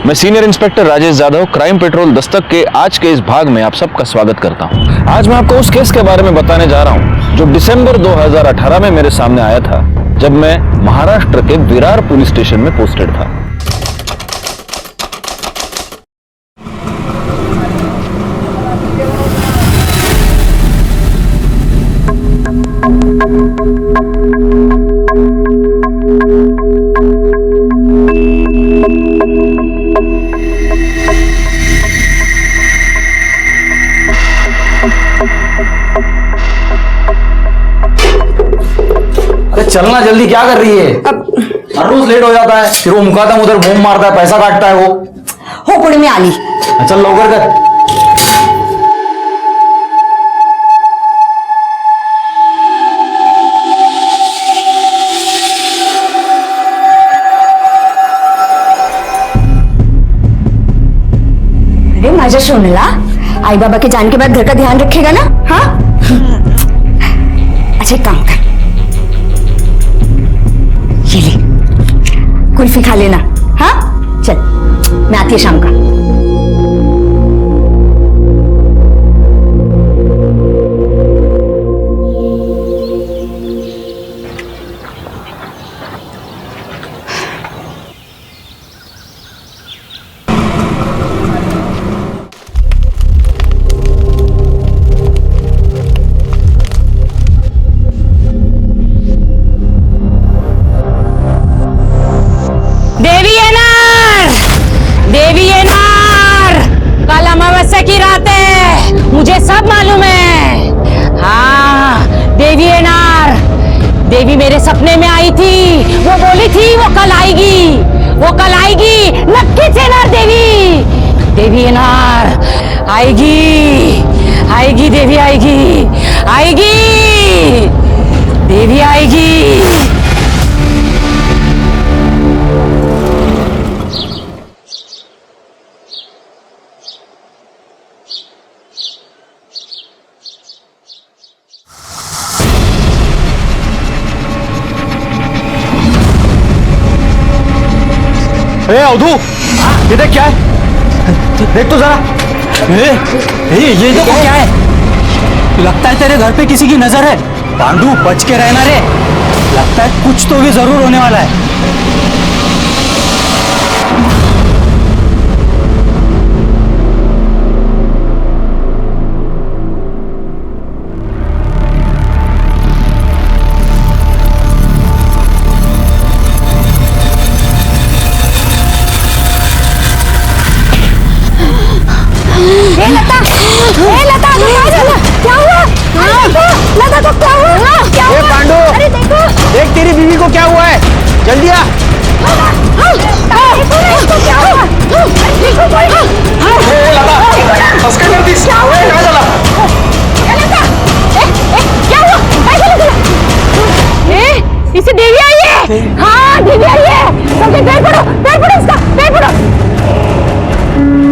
मैं senior inspector Rajesh Yadav crime petrol Dastak के आज के इस भाग में आप सबका स्वागत करता हूं। आज मैं आपको उस केस के बारे में बताने जा रहा हूं जो दिसंबर 2018 में मेरे सामने आया था, जब मैं महाराष्ट्र के विरार पुलिस स्टेशन में पोस्टेड था। अरे चलना जल्दी, क्या कर रही है? हर रोज लेट हो जाता है, फिर वो मुकादम उधर बूम मारता है, पैसा काटता है वो। हो पुढे मी आली। चल लवकर कर। अरे माझ्या सोनला, आई बाबा के जाने के बाद घर का ध्यान रखेगा ना? हाँ अच्छा एक काम कर, ये ले कुल्फी खा लेना। हाँ चल, मैं आती है शाम का। देवी येणार, देवी येणार। कल अमावस्या की रात है, मुझे सब मालूम है। हाँ देवी येणार। देवी मेरे सपने में आई थी, वो बोली थी वो कल आएगी, वो कल आएगी, नक्कीच येणार देवी। देवी येणार, आएगी, आएगी देवी, आएगी, आएगी देवी, आएगी। ए अवधू, ये देख क्या है? देख तो जरा। ये देखो क्या है? लगता है तेरे घर पे किसी की नजर है। पांडू बच के रहना रे, लगता है कुछ तो भी जरूर होने वाला है। लता, क्या हुआ? लता को क्या हुआ? क्या हुआ? पांडू, अरे देखो, देख तेरी बीवी को क्या हुआ है, जल्दी आ। देखो ना इसको क्या हुआ? देखो कोई। फंस के कर दी। क्या हुआ? कहाँ चला? लता, क्या हुआ? कैसे लगा? इसे देवी आई है। हाँ देवी आई है। सबके पैर पड़ो इसका, पैर पड़ो।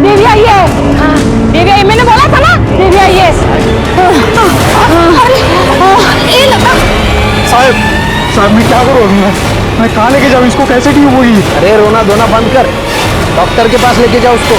देवी आई है। हाँ देवी आई, मैंने बोला था ना देवी आई है। अरे लता, साहब मैं क्या करूँ? मैं कहाँ लेके जाऊँ इसको? कैसे ठीक होगी? अरे रोना धोना बंद कर, डॉक्टर के पास लेके जाओ उसको।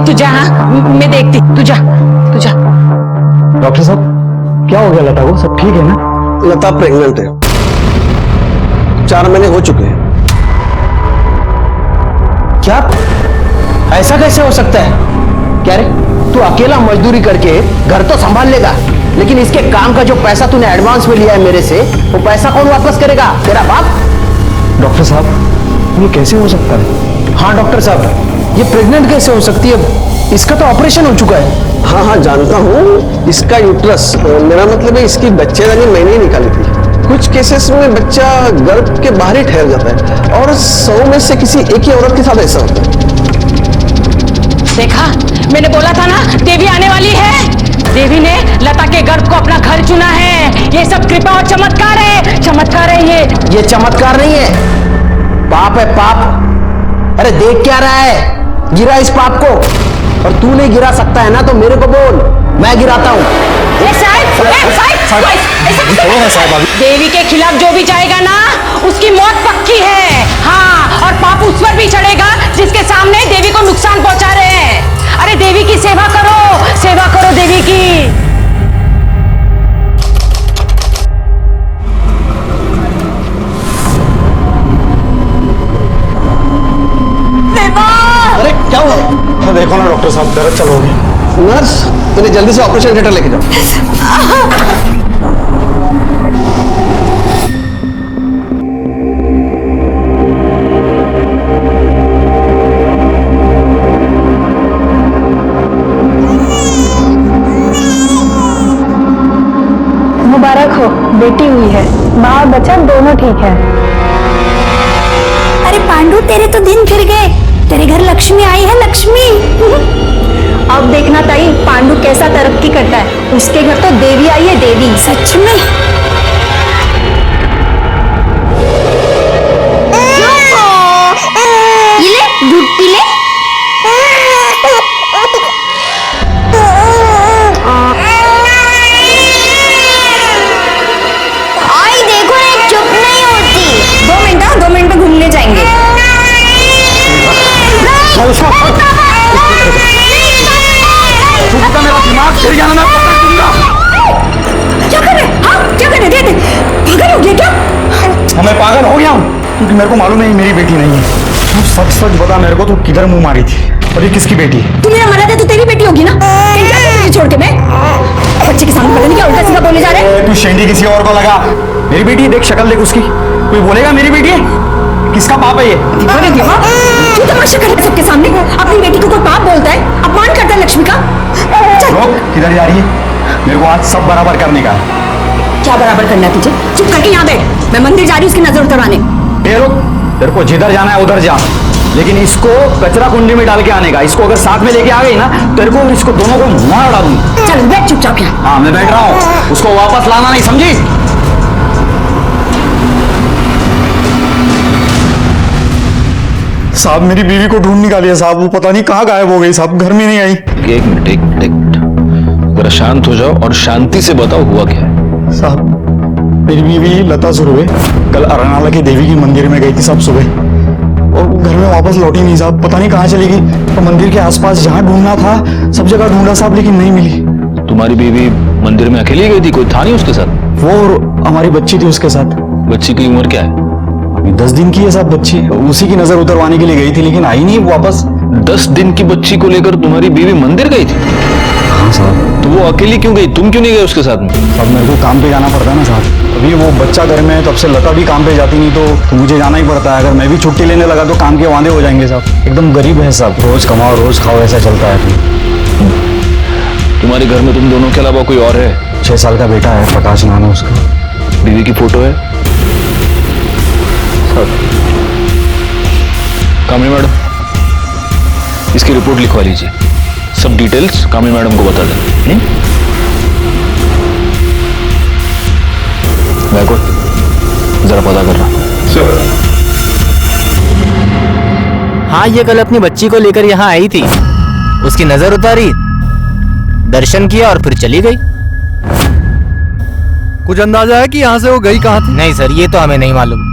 तू जा, मैं देखती, तू जा। डॉक्टर साहब क्या हो गया लता को? सब ठीक है ना? लता प्रेग्नेंट है, 4 महीने हो चुके हैं। क्या? ऐसा कैसे हो सकता है? क्या रे, तू अकेला मजदूरी करके घर तो संभाल लेगा, लेकिन इसके काम का जो पैसा तूने एडवांस में लिया है मेरे से, वो पैसा कौन वापस करेगा? तेरा बाप। डॉक्टर साहब ये कैसे हो सकता है? हाँ डॉक्टर साहब, ये प्रेग्नेंट कैसे हो सकती है? इसका तो ऑपरेशन हो चुका है। हाँ हाँ जानता हूँ, इसका यूट्रस, मेरा मतलब है इसकी बच्चेदानी मैंने ही निकाली थी। कुछ केसेस में बच्चा गर्भ के बाहर ही ठहर जाता है और 100 में से किसी एक ही औरत के साथ ऐसा होता है। देखा, मैंने बोला था ना देवी आने वाली है। देवी ने लता के गर्भ को अपना घर चुना है। ये सब कृपा और चमत्कार है, चमत्कार है ये चमत्कार नहीं है, पाप है पाप। अरे देख क्या रहा है, गिरा इस पाप को। और तू नहीं गिरा सकता है ना तो मेरे को बोल, मैं गिराता हूं। देवी के खिलाफ जो भी जाएगा ना उसकी मौत पक्की है। हाँ, और पाप उस पर भी चढ़ेगा जिसके सामने देवी को नुकसान पहुंचा रहे हैं। अरे देवी की सेवा करो देवी की। अरे क्या हुआ? देखो ना डॉक्टर साहब, दर्द चलो गई। नर्स, इन्हें जल्दी से ऑपरेशन थिएटर लेके जाओ। मुबारक हो, बेटी हुई है। माँ और बच्चा दोनों ठीक है। अरे पांडु, तेरे तो दिन फिर गए। तेरे घर लक्ष्मी आई है, लक्ष्मी। अब देखना ताई, पांडु कैसा तरक्की करता है। उसके घर तो देवी आई है, देवी। सच में? ये ले, दूध पी ले। आई देखो ना, चुप नहीं होती। 2 मिनट में घूमने जाएंगे। मेरा दिमाग फिर जाना, मैं पकड़ दूंगा। क्या कर रहे? हाँ, क्या कर रहे? दे पागल हो गया क्या? मैं पागल हो गया हूँ क्योंकि मेरे को मालूम है ये मेरी बेटी नहीं है। तू सच सच बता मेरे को, तू किधर मुंह मारी थी और ये किसकी बेटी है? तू मेरा मना था तो तेरी बेटी होगी ना। कहीं जा रहे तुझे छोड़ के मैं? बच्चे के सामने पता नहीं क्या उल्टा सीधा बोले जा रहे हैं। तू शेंडी किसी और को लगा। मेरी बेटी है, देख शक्ल देख उसकी। कोई बोलेगा मेरी बेटी है? किसका पाप है ये? तू तमाशा कर रहा है सबके सामने। अपनी बेटी को कोई पाप बोलता है, अपमान करता है लक्ष्मी का। लोग किधर जा रही है? मेरे को आज सब बराबर करने का है। क्या बराबर करना है तुझे? चुप करके यहाँ बैठ। मैं मंदिर जा रही हूँ उसकी नजर उतरवाने। तेरे को जिधर जाना है उधर जा, लेकिन इसको कचरा कुंडी में डाल के आने का। इसको अगर साथ में लेके आ गई ना, तेरे को इसको दोनों को मार डालूंगी। चल बैठ चुपचाप यहाँ। हाँ, मैं बैठ रहा हूँ। उसको वापस लाना नहीं, समझी? साहब, मेरी बीवी को ढूंढ निकालिए साहब। वो पता नहीं कहाँ गायब हो गई साहब, घर में नहीं आई। एक मिनट जरा शांत हो जाओ और शांति से बताओ हुआ क्या है। साहब, मेरी बीवी लता सुरवे कल अरनाला की देवी की मंदिर में गई थी साहब सुबह, और घर में वापस लौटी नहीं साहब। पता नहीं कहाँ चली गई। तो मंदिर के आसपास जहाँ ढूंढना था सब जगह ढूंढा साहब, लेकिन नहीं मिली। तुम्हारी बीवी मंदिर में अकेली गई थी, कोई था नहीं उसके साथ? वो और हमारी बच्ची थी उसके साथ। बच्ची की उम्र क्या है? अभी 10 दिन की है साहब बच्ची। उसी की नजर उतरवाने के लिए गई थी, लेकिन आई नहीं वापस। 10 दिन की बच्ची को लेकर तुम्हारी बीवी मंदिर गई थी? हाँ साहब। तो वो अकेली क्यों गई, तुम क्यों नहीं गए उसके साथ में? साहब, मेरे को काम पे जाना पड़ता है ना साहब। अभी वो बच्चा घर में है, तब से लता भी काम पे जाती नहीं, तो मुझे जाना ही पड़ता है। अगर मैं भी छुट्टी लेने लगा तो काम के वादे हो जाएंगे साहब। एकदम गरीब है साहब, रोज कमाओ रोज खाओ, ऐसा चलता है। तुम्हारे घर में तुम दोनों के अलावा कोई और है? 6 साल का बेटा है, प्रकाश नाम है उसका। बीवी की फोटो है? कामिनी मैडम, इसकी रिपोर्ट लिखवा लीजिए। सब डिटेल्स कामिनी मैडम को बता दें। बैकवर्ड जरा पता कर रहा। हाँ, ये कल अपनी बच्ची को लेकर यहाँ आई थी। उसकी नजर उतारी, दर्शन किया और फिर चली गई। कुछ अंदाजा है कि यहाँ से वो गई कहाँ थी? नहीं सर, ये तो हमें नहीं मालूम।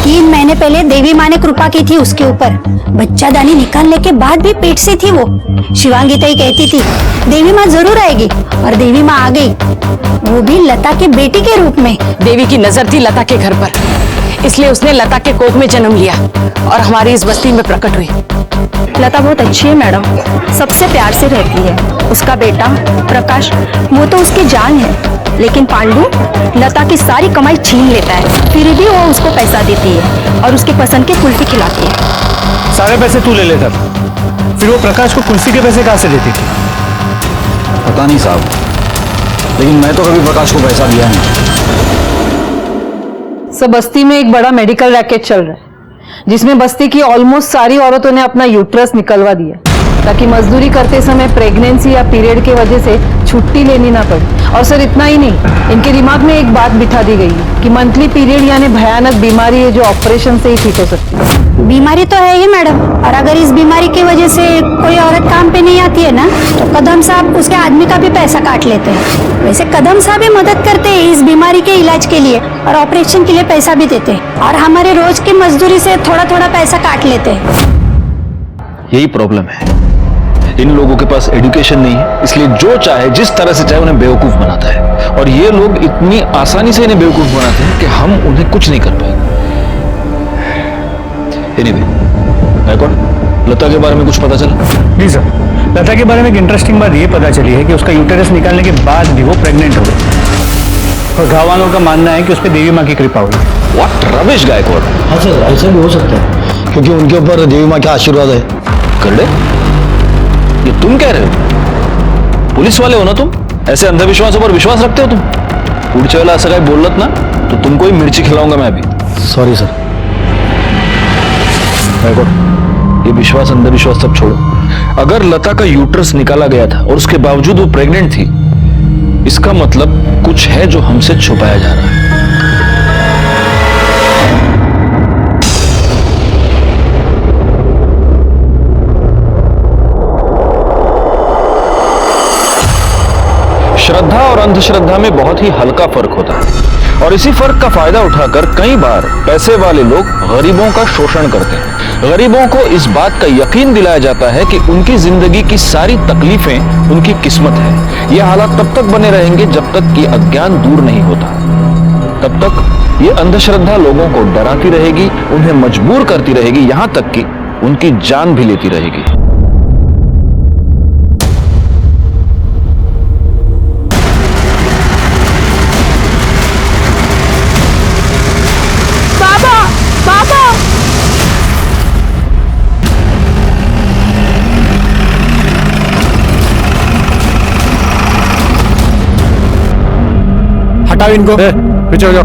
3 महीने पहले देवी माँ ने कृपा की थी उसके ऊपर। बच्चा दानी निकालने के बाद भी पेट से थी वो। शिवांगी तई कहती थी देवी माँ जरूर आएगी, और देवी माँ आ गई, वो भी लता के बेटी के रूप में। देवी की नजर थी लता के घर पर, इसलिए उसने लता के कोख में जन्म लिया और हमारी इस बस्ती में प्रकट हुई। लता बहुत अच्छी है मैडम, सबसे प्यार से रहती है। उसका बेटा प्रकाश, वो तो उसकी जान है, लेकिन पांडु लता की सारी कमाई छीन लेता है, फिर भी वो उसको पैसा देती है और उसके पसंद की कुल्फी खिलाती है। सारे पैसे तू ले लेता, फिर वो प्रकाश को कुल्फी के पैसे कहाँ से देती थी? पता नहीं साहब, लेकिन मैं तो कभी प्रकाश को पैसा दिया नहीं। सब बस्ती में एक बड़ा मेडिकल रैकेट चल रहा है जिसमें बस्ती की ऑलमोस्ट सारी औरतों ने अपना यूट्रस निकलवा दिया ताकि मजदूरी करते समय प्रेगनेंसी या पीरियड के वजह से छुट्टी लेनी ना पड़े। और सर इतना ही नहीं, इनके दिमाग में एक बात बिठा दी गई है कि मंथली पीरियड यानी भयानक बीमारी है जो ऑपरेशन से ही ठीक हो सकती है। बीमारी तो है ही मैडम, और अगर इस बीमारी की वजह से कोई औरत काम पे नहीं आती है ना तो कदम साहब उसके आदमी का भी पैसा काट लेते हैं। वैसे कदम साहब भी मदद करते हैं इस बीमारी के इलाज के लिए और ऑपरेशन के लिए पैसा भी देते हैं और हमारे रोज की मजदूरी से थोड़ा थोड़ा पैसा काट लेते हैं। यही प्रॉब्लम है, इन लोगों के पास एजुकेशन नहीं है, इसलिए जो चाहे जिस तरह से चाहे उन्हें बेवकूफ बनाता है और ये लोग इतनी आसानी से इन्हें बेवकूफ बनाते हैं कि हम उन्हें कुछ नहीं कर पाएंगे। एनीवे, कौन लता के बारे में कुछ पता चला? जी सर, लता के बारे में एक इंटरेस्टिंग बात ये पता चली है कि उसका यूटेरस निकालने के बाद भी वो प्रेग्नेंट हो गई और गाँव वालों का मानना है कि उस पर देवी माँ की कृपा हुई। What rubbish Gaikwad. हाँ सर, ऐसा भी हो सकता है क्योंकि उनके ऊपर देवी माँ का आशीर्वाद है। करड़े, ये तुम कह रहे हो? पुलिस वाले हो ना तुम? ऐसे अंधविश्वासों पर विश्वास रखते हो तुम? पुढच्या वेळेला असं काही बोललत ना तो तुमको ही मिर्ची खिलाऊंगा मैं अभी। Sorry sir. ये विश्वास अंधविश्वास सब छोड़ो। अगर लता का यूट्रस निकाला गया था और उसके बावजूद वो प्रेग्नेंट थी, इसका मतलब कुछ है जो हमसे छुपाया जा रहा है। श्रद्धा और अंधश्रद्धा में बहुत ही हल्का फर्क होता है और इसी फर्क का फायदा उठाकर कई बार पैसे वाले लोग गरीबों का शोषण करते हैं। गरीबों को इस बात का यकीन दिलाया जाता है कि उनकी जिंदगी की सारी तकलीफें उनकी किस्मत है। ये हालात तब तक बने रहेंगे जब तक कि अज्ञान दूर नहीं होता। तब तक ये अंधश्रद्धा लोगों को डराती रहेगी, उन्हें मजबूर करती रहेगी, यहां तक कि उनकी जान भी लेती रहेगी। हटाओ इनको, पीछे हो जाओ।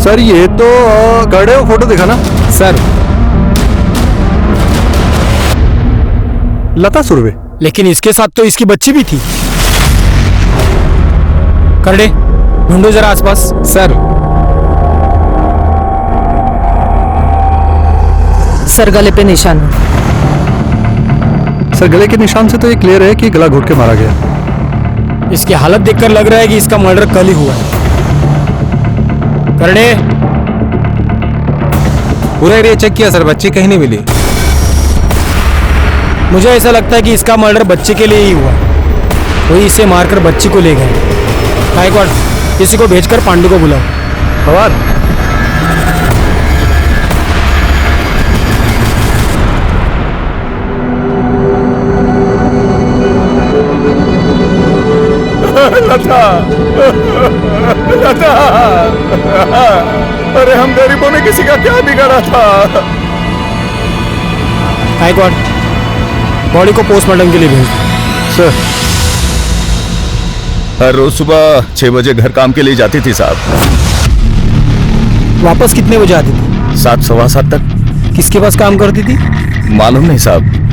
सर ये तो गड़े हो, फोटो दिखा ना सर। लता सुरवे, लेकिन इसके साथ तो इसकी बच्ची भी थी। करड़े ढूंढो जरा आसपास। सर सर गले पे निशान है। सर गले के निशान से तो ये क्लियर है कि गला घोट के मारा गया। इसकी हालत देखकर लग रहा है कि इसका मर्डर कल ही हुआ है। करड़े पूरा एरिया चेक किया सर, बच्ची कहीं नहीं मिली। मुझे ऐसा लगता है कि इसका मर्डर बच्चे के लिए ही हुआ। वही इसे मारकर बच्ची को ले गए। गायकवाड़ किसी को भेजकर पांडु को बुलाओ। पवार लता, लता, अरे हम गरीबों ने किसी का क्या बिगाड़ा था? गायकवाड़ बॉडी को पोस्टमार्टम के लिए भेज दो। सर हर रोज सुबह 6 बजे घर काम के लिए जाती थी साहब। वापस कितने बजे आती थी? 7, सवा 7 तक। किसके पास काम करती थी? मालूम नहीं साहब।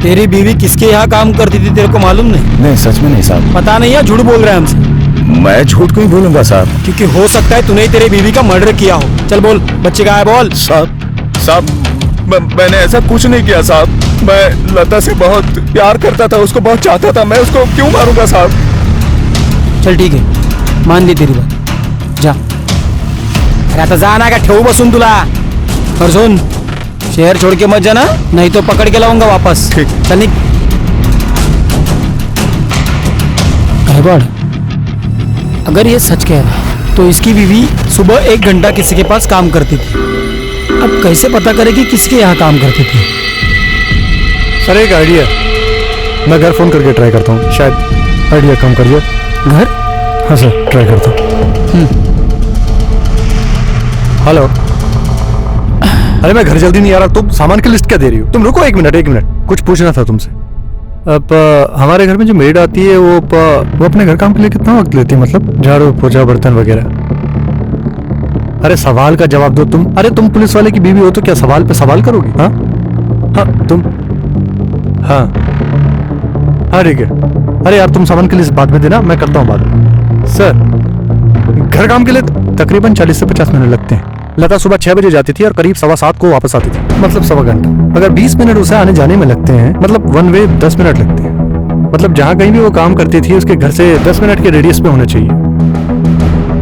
तेरी बीवी किसके यहाँ काम करती थी तेरे को मालूम नहीं? नहीं, सच में नहीं साहब। पता नहीं है, झूठ बोल रहा है हमसे। मैं झूठ क्यों बोलूंगा साहब? क्योंकि हो सकता है तूने ही तेरी बीवी का मर्डर किया हो। चल बोल, बच्चे का है बोल। साहब मैंने ऐसा कुछ नहीं किया साहब। मैं लता से बहुत प्यार करता था, उसको बहुत चाहता था। मैं उसको क्यों मारूंगा साहब? चल ठीक है, मान ली तेरी बात, जा। अरे आता जाना का ठेवू बसून तुला। और सुन, शहर छोड़ के मत जाना, नहीं तो पकड़ के लाऊंगा वापस। ठीक। चल निक। गायकवाड़, अगर ये सच कह रहा है तो इसकी बीवी सुबह 1 घंटा किसी के पास काम करती थी। अब कैसे पता करे कि किसके यहाँ काम करती थी? सर एक आइडिया, मैं घर फोन करके ट्राई करता हूँ, शायद आइडिया काम कर जाए। घर? हाँ सर, ट्राई करता हूँ। हेलो। अरे मैं घर जल्दी नहीं आ रहा, तुम सामान की लिस्ट क्या दे रही हो? तुम रुको 1 मिनट, कुछ पूछना था तुमसे। अब हमारे घर में जो मेड आती है वो अपने घर काम के लिए कितना वक्त लेती है, मतलब झाड़ू पोछा बर्तन वगैरह? अरे सवाल का जवाब दो तुम। अरे तुम पुलिस वाले की बीवी हो तो क्या सवाल पे सवाल करोगी? हाँ हाँ तुम, हाँ हाँ ठीक है। अरे यार तुम सामान के लिए बाद में देना, मैं करता हूँ बाद में। सर घर काम के लिए तकरीबन 40 से 50 मिनट लगते हैं। लता सुबह 6 बजे जाती थी और करीब 7:15 को वापस आती थी, मतलब सवा घंटा। अगर 20 मिनट उसे आने जाने में लगते हैं, मतलब वन वे 10 मिनट लगते हैं। मतलब जहाँ कहीं भी वो काम करती थी उसके घर से 10 मिनट के रेडियस पे होना चाहिए।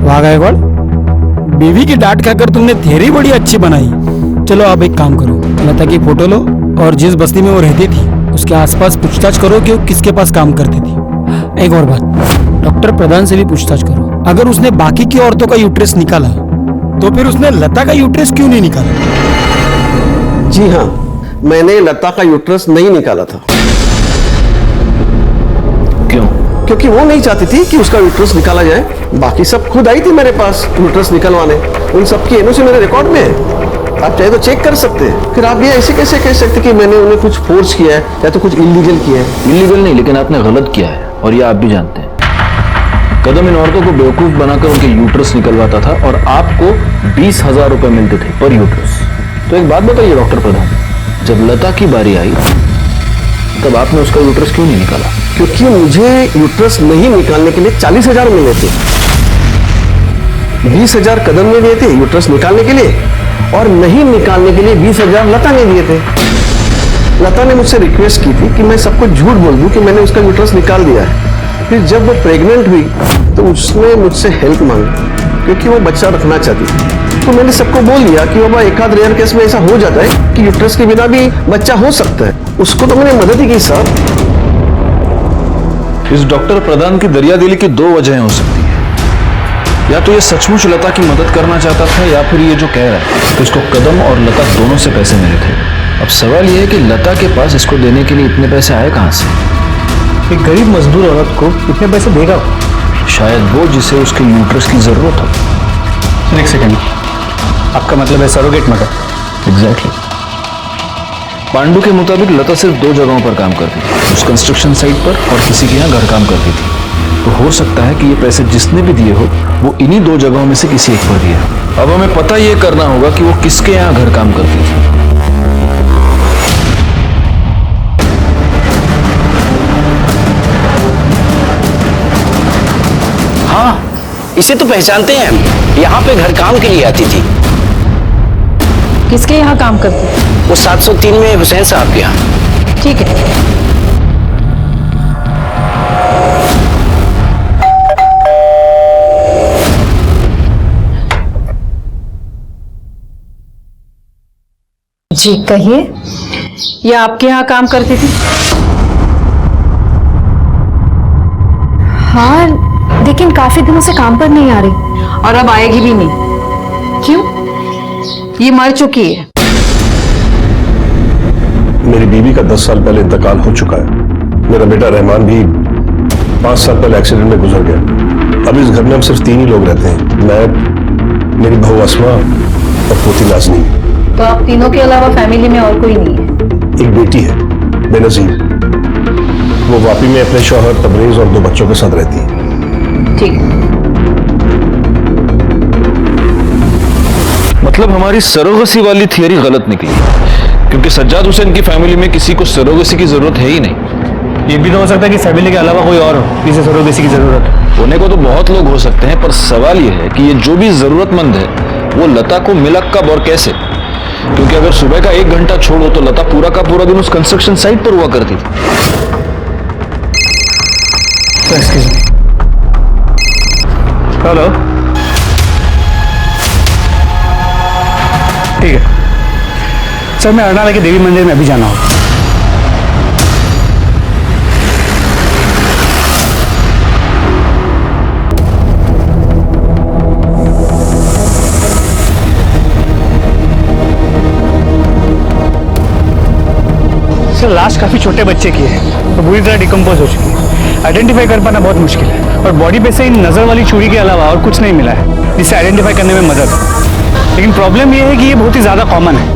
वाह गायकवाड़, बीवी की डांट खाकर तुमने थ्योरी बड़ी अच्छी बनाई। चलो आप एक काम करो, लता की फोटो लो और जिस बस्ती में वो रहती थी उसके आसपास पूछताछ करो कि वो किसके पास काम करती थी। एक और बात, डॉक्टर प्रधान से भी पूछताछ करो। अगर उसने बाकी की औरतों का यूट्रस निकाला तो फिर उसने लता का यूट्रस क्यों नहीं निकाला? जी हाँ, मैंने लता का यूट्रस नहीं निकाला था। क्यों? क्योंकि वो नहीं चाहती थी कि उसका यूट्रस निकाला जाए। बाकी सब खुद आई थी मेरे पास यूट्रस निकलवाने, उन सबकी एनओसी मेरे रिकॉर्ड में है, आप चाहे तो चेक कर सकते हैं। फिर आप ये ऐसे कैसे कह सकते कि मैंने उन्हें कुछ फोर्स किया है या तो कुछ इलीगल किया है? इलीगल नहीं, लेकिन आपने गलत किया है और ये आप भी जानते हैं। कदम इन औरतों को बेवकूफ बनाकर उनके यूट्रस निकलवाता था और आपको 20,000 रुपए मिलते थे पर यूट्रस। तो एक बात बताइए डॉक्टर प्रधान, जब लता की बारी आई तब आपने उसका यूट्रस क्यों नहीं निकाला? क्योंकि मुझे यूट्रस नहीं निकालने के लिए 40,000 मिले थे। 20,000 कदम ने दिए थे यूट्रस निकालने के लिए और नहीं निकालने के लिए 20,000 लता ने दिए थे। लता ने मुझसे रिक्वेस्ट की थी कि मैं सबको झूठ बोल दूं कि मैंने उसका यूट्रस निकाल दिया है। फिर जब वो प्रेग्नेंट हुई तो उसने मुझसे हेल्प मांगी क्योंकि वो बच्चा रखना चाहती थी। तो मैंने सबको बोल दिया कि बाबा एक आध रेयर केस में ऐसा हो जाता है कि यूट्रस के बिना भी बच्चा हो सकता है। उसको तो मैंने मदद ही की सर। इस डॉक्टर प्रधान की दरियादिली की दो वजहें हो सकती है। या तो ये सचमुच लता की मदद करना चाहता था या फिर ये जो कह रहा है कि उसको कदम और लता दोनों से पैसे मिले थे। अब सवाल ये है कि लता के पास इसको देने के लिए इतने पैसे आए कहां से? एक गरीब मजदूर औरत को इतने पैसे देगा? शायद वो जिसे उसके यूट्रस की जरूरत हो। एक सेकेंड, आपका मतलब है सरोगेट मदर? एग्जैक्टली। पांडु के मुताबिक लता सिर्फ 2 जगहों पर काम करती थी, उस कंस्ट्रक्शन साइट पर और किसी के यहाँ घर काम करती थी। तो हो सकता है कि ये पैसे जिसने भी दिए हो वो इन्हीं 2 जगहों में से किसी एक पर दिया। अब हमें पता ये करना होगा कि वो किसके यहाँ घर काम करती थी। हाँ, इसे तो पहचानते हैं हम, यहाँ पे घर काम के लिए आती थी। किसके यहाँ काम करती है? वो 703 में हुसैन साहब के यहाँ। ठीक है। जी कहिए, ये आपके यहाँ काम करती थी? हाँ, लेकिन काफी दिनों से काम पर नहीं आ रही। और अब आएगी भी नहीं। क्यों? ये मर चुकी है। मेरी बीवी का 10 साल पहले इंतकाल हो चुका है। मेरा बेटा रहमान भी 5 साल पहले एक्सीडेंट में गुजर गया। अब इस घर में हम सिर्फ 3 ही लोग रहते हैं, मैं, मेरी बहू अस्मा और पोती नाज़नीन। तो आप तीनों के अलावा फैमिली में और कोई नहीं है? एक बेटी है बेनजीर, वो वापी में अपने शौहर तबरेज और 2 बच्चों के साथ रहती है। ठीक है। मतलब हमारी सरोगसी वाली थियरी गलत निकली, क्योंकि सज्जाद हुसैन की फैमिली में किसी को सरोगसी की जरूरत है ही नहीं। ये भी तो हो सकता है कि फैमिली के अलावा कोई और हो जिसे सरोगसी की जरूरत है। होने को तो बहुत लोग हो सकते हैं, पर सवाल यह है कि ये जो भी जरूरतमंद है वो लता को मिला कब और कैसे? क्योंकि अगर सुबह का 1 घंटा छोड़ो तो लता पूरा का पूरा दिन उस कंस्ट्रक्शन साइट पर हुआ करती थी। हेलो, ठीक है सर, मैं अरनाला के देवी मंदिर में अभी जाना होगा। सर लाश काफी छोटे बच्चे की है, तो बुरी तरह डिकम्पोज हो चुकी है। आइडेंटिफाई कर पाना बहुत मुश्किल है और बॉडी पे से इन नजर वाली छुरी के अलावा और कुछ नहीं मिला है जिससे आइडेंटिफाई करने में मदद। लेकिन प्रॉब्लम यह है कि ये बहुत ही ज्यादा कॉमन है।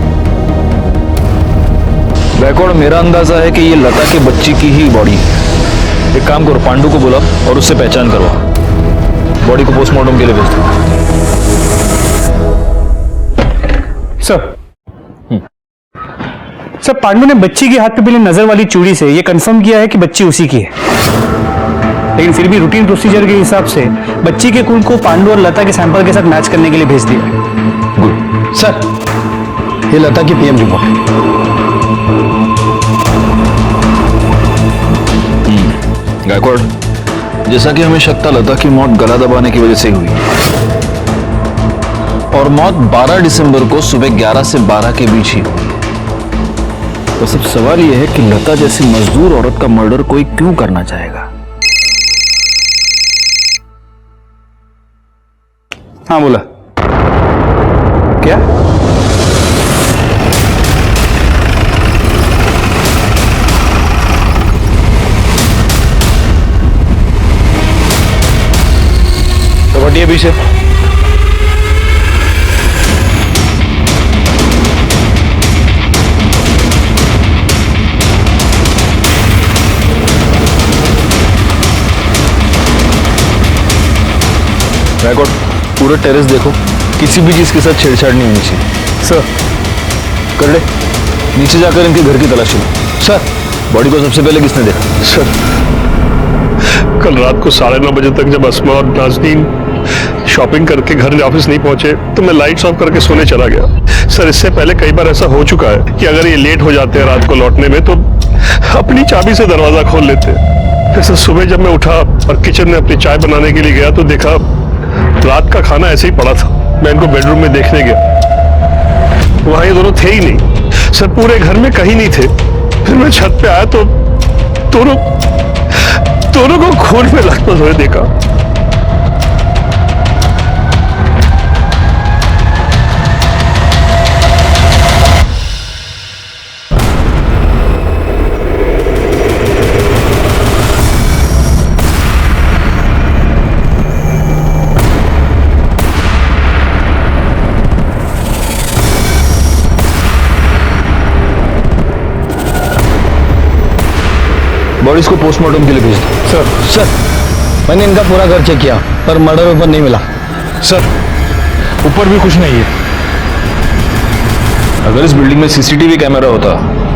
बैकवर्ड मेरा अंदाजा है कि ये लता की बच्ची की ही बॉडी है। एक काम करो, पांडु को बुला और उससे पहचान करवाओ। बॉडी को पोस्टमार्टम के लिए भेज दो। सर सर, पांडु ने बच्ची के हाथ पे मिली नजर वाली चूड़ी से ये कंफर्म किया है कि बच्ची उसी की है, लेकिन फिर भी रूटीन प्रोसीजर के हिसाब से बच्ची के खून को पांडु और लता के सैंपल के साथ मैच करने के लिए भेज दिया। गुड सर, ये लता की पीएम रिपोर्ट है। गायकवाड़, जैसा कि हमें शक था लता की मौत गला दबाने की वजह से हुई और मौत 12 दिसंबर को सुबह 11 से 12 के बीच ही हुई। तो सब सवाल यह है कि लता जैसी मजदूर औरत का मर्डर कोई क्यों करना चाहेगा? हाँ बोला क्या? तो हटिए पीछे। बैकवर्ड, पूरा टेरेस देखो, किसी भी चीज के साथ छेड़छाड़ नहीं होनी चाहिए। सर, कर ले, नीचे जाकर इनके घर की तलाशी लो। सर, बॉडी को सबसे पहले किसने देखा? सर, कल रात को 9:30 बजे तक जब अस्मा और नाज़नीन शॉपिंग करके घर ऑफिस नहीं पहुंचे तो मैं लाइट्स ऑफ करके सोने चला गया। सर, इससे पहले कई बार ऐसा हो चुका है कि अगर ये लेट हो जाते हैं रात को लौटने में तो अपनी चाबी से दरवाजा खोल लेते हैं। फिर सुबह जब मैं उठा और किचन में अपनी चाय बनाने के लिए गया तो देखा रात का खाना ऐसे ही पड़ा था। मैं इनको बेडरूम में देखने गया, वहां ये दोनों थे ही नहीं। सर, पूरे घर में कहीं नहीं थे। फिर मैं छत पे आया तो दोनों को खून में लथपथ हुए देखा। बॉडीज को पोस्टमार्टम के लिए भेज दो। सर, मैंने इनका पूरा घर चेक किया पर मर्डर वेपन नहीं मिला। सर, ऊपर भी कुछ नहीं है। अगर इस बिल्डिंग में सीसीटीवी कैमरा होता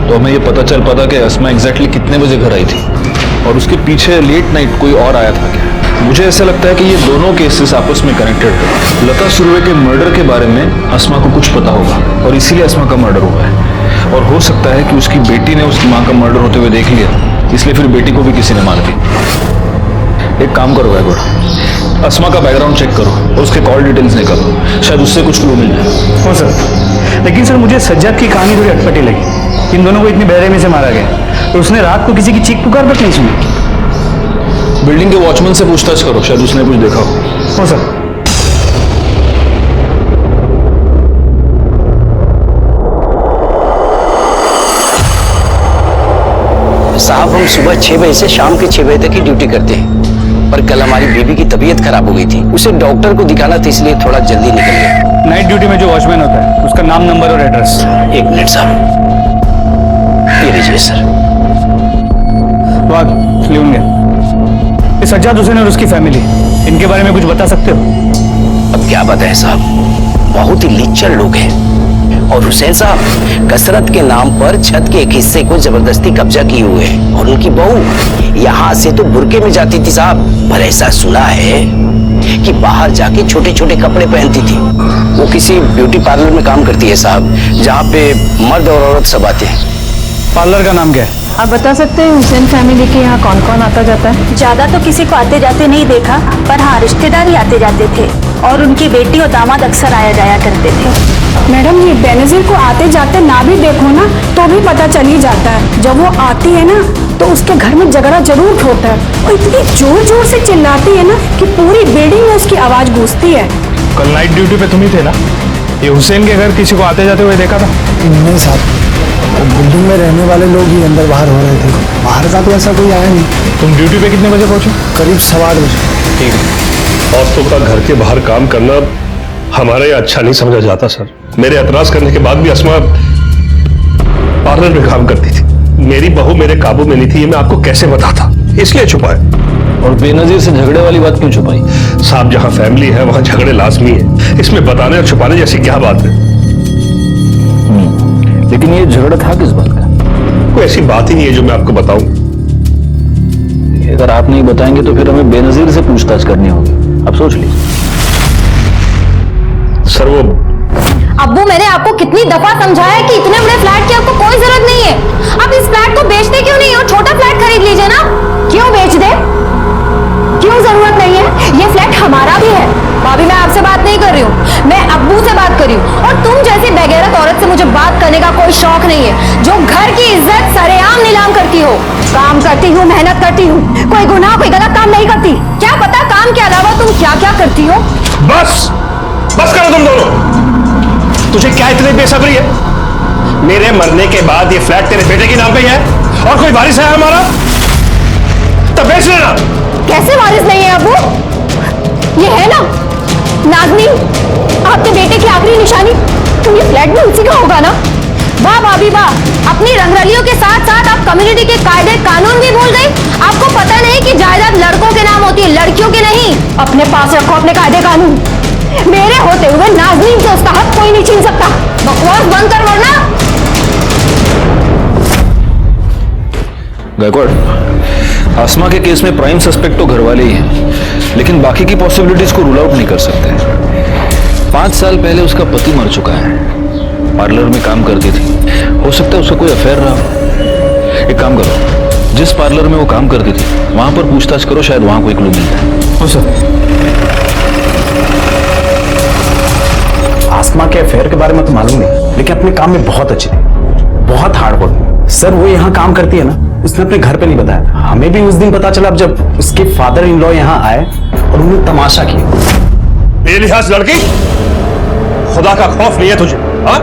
तो हमें यह पता चल पाता कि अस्मा एग्जैक्टली कितने बजे घर आई थी और उसके पीछे लेट नाइट कोई और आया था क्या। मुझे ऐसा लगता है कि ये दोनों केसेस आपस में कनेक्टेड है। लता सुरवे के मर्डर के बारे में अस्मा को कुछ पता होगा और इसीलिए अस्मा का मर्डर हुआ है। और हो सकता है कि उसकी बेटी ने उसकी माँ का मर्डर होते हुए देख लिया, इसलिए फिर बेटी को भी किसी ने मार दी। एक काम करो गायकवाड़, अस्मा का बैकग्राउंड चेक करो और उसके कॉल डिटेल्स निकालो, शायद उससे कुछ क्लू मिल जाए। हो सर, लेकिन सर मुझे सज्जाद की कहानी थोड़ी अटपटी लगी। इन दोनों को इतनी बेरहमी से मारा गया और उसने रात को किसी की चीख पुकार तक नहीं सुनी। बिल्डिंग के वॉचमैन से पूछताछ करो, शायद उसने कुछ देखा हो। सर। साहब, हम सुबह 6 बजे से शाम के 6 बजे तक ही ड्यूटी करते हैं, पर कल हमारी बीबी की तबीयत खराब हो गई थी। उसे डॉक्टर को दिखाना था, इसलिए थोड़ा जल्दी निकल गया। नाइट ड्यूटी में जो वॉचमैन होता है उसका नाम, नंबर और एड्रेस। 1 मिनट साहब, ये लीजिए सर। वाह, लिखूंगा। ये सज्जाद हुसैन और उसकी फैमिली, इनके बारे में कुछ बता सकते हो? अब क्या बताएं साहब, बहुत ही लिच्चर लोग हैं। और हुसैन साहब कसरत के नाम पर छत के एक हिस्से को जबरदस्ती कब्जा किए हुए हैं। और उनकी बहू यहाँ से तो बुर्के में जाती थी साहब, पर ऐसा सुना है कि बाहर जाके छोटे छोटे कपड़े पहनती थी। वो किसी ब्यूटी पार्लर में काम करती है साहब, जहाँ पे मर्द और औरत सब आते हैं। पार्लर का नाम क्या है? आप बता सकते हैं हुसैन फैमिली के यहाँ कौन कौन आता जाता है? ज्यादा तो किसी को आते जाते नहीं देखा, पर हाँ रिश्तेदार ही आते जाते थे और उनकी बेटी और दामाद अक्सर आया जाया करते थे। मैडम, ये बेनजीर को आते जाते ना भी देखो ना तो भी पता चल ही जाता है। जब वो आती है ना तो उसके घर में झगड़ा जरूर होता है और इतनी जोर जोर से चिल्लाती है ना कि पूरी बिल्डिंग में उसकी आवाज गूंजती है। कल नाइट ड्यूटी पे तुम ही थे ना? ये हुसैन के घर किसी को आते जाते हुए देखा था? नहीं साहब, बिल्डिंग में रहने वाले लोग ही अंदर बाहर हो रहे थे, बाहर का तो ऐसा कोई आया नहीं। तुम ड्यूटी पे कितने बजे पहुंचे? करीब 8:15 बजे। ठीक है। औरतों का घर के बाहर काम करना हमारे यहाँ अच्छा नहीं समझा जाता सर। मेरे एतराज करने के बाद भी अस्मा पार्लर में काम करती थी। मेरी बहू मेरे काबू में नहीं थी, ये मैं आपको कैसे बताता, इसलिए छुपाया। और बेनजीर से झगड़े वाली बात क्यों छुपाई? साहब, जहां फैमिली है वहां झगड़े लाजमी है, इसमें बताने और छुपाने जैसी क्या बात है? लेकिन ये झगड़ा था किस बात का? कोई ऐसी बात ही नहीं है जो मैं आपको बताऊं। अगर आप नहीं बताएंगे तो फिर हमें बेनजीर से पूछताछ करनी होगी। अब सोच लीजिए। सर वो अब्बू, मैंने आपको कितनी दफा समझाया है कि इतने बड़े फ्लैट की आपको कोई जरूरत नहीं है। आप इस फ्लैट को बेचते क्यों नहीं हो? छोटा फ्लैट खरीद लीजिए ना। क्यों बेच दे? क्यों जरूरत नहीं है? ये फ्लैट हमारा भी है। भाभी, मैं आपसे बात नहीं कर रही हूँ, मैं अब्बू से बात कर रही हूँ। और तुम जैसी बेगैरत औरत से मुझे बात करने का कोई शौक नहीं है, जो घर की इज्जत सरेआम नीलाम करती हो। काम करती हूँ, मेहनत करती हूँ, कोई गुनाह कोई गलत काम नहीं करती। क्या पता काम के अलावा तुम क्या क्या करती हो। बस करो तुम दोनों। तुझे क्या इतनी बेसब्री है? मेरे मरने के बाद ये फ्लैट तेरे बेटे के नाम पे ही है और कोई वारिस है हमारा, तब बेच लेना। कैसे वारिस नहीं है अब्बू? ये है ना नाज़नीन, आपके बेटे की आखिरी निशानी, तो ये फ्लैट भी उसी का होगा ना। वाह भाभी वाह, अपनी रंगरलियों के साथ साथ आप कम्युनिटी के कायदे कानून भी भूल गई। आपको पता नहीं कि जायदाद लड़कों के नाम होती है, लड़कियों के नहीं। अपने पास रखो अपने कायदे कानून। मेरे होते हुए नाज़नीन से उसका हक कोई नहीं छीन सकता। बकवास बंद कर वरना। गायकवाड़, आसमा के केस में प्राइम सस्पेक्ट तो घर वाले ही हैं, लेकिन बाकी की पॉसिबिलिटीज को रूल आउट नहीं कर सकते। 5 साल पहले उसका पति मर चुका है, पार्लर में काम करती थी, हो सकता है उसका कोई अफेयर रहा हो। एक काम करो, जिस पार्लर में वो काम करती थी वहां पर पूछताछ करो, शायद वहां कोई क्लू मिलता है। हो सर। आसमा के अफेयर के बारे में तो मालूम नहीं, लेकिन अपने काम में बहुत अच्छी थी, बहुत हार्ड वर्क। सर वो यहाँ काम करती है ना, उसने अपने घर पे नहीं बताया। हमें भी उस दिन पता चला जब उसके फादर इन लॉ यहाँ आए और उन्होंने तमाशा किया। बेलिहाज लड़की, खुदा का खौफ नहीं है तुझे? हाँ,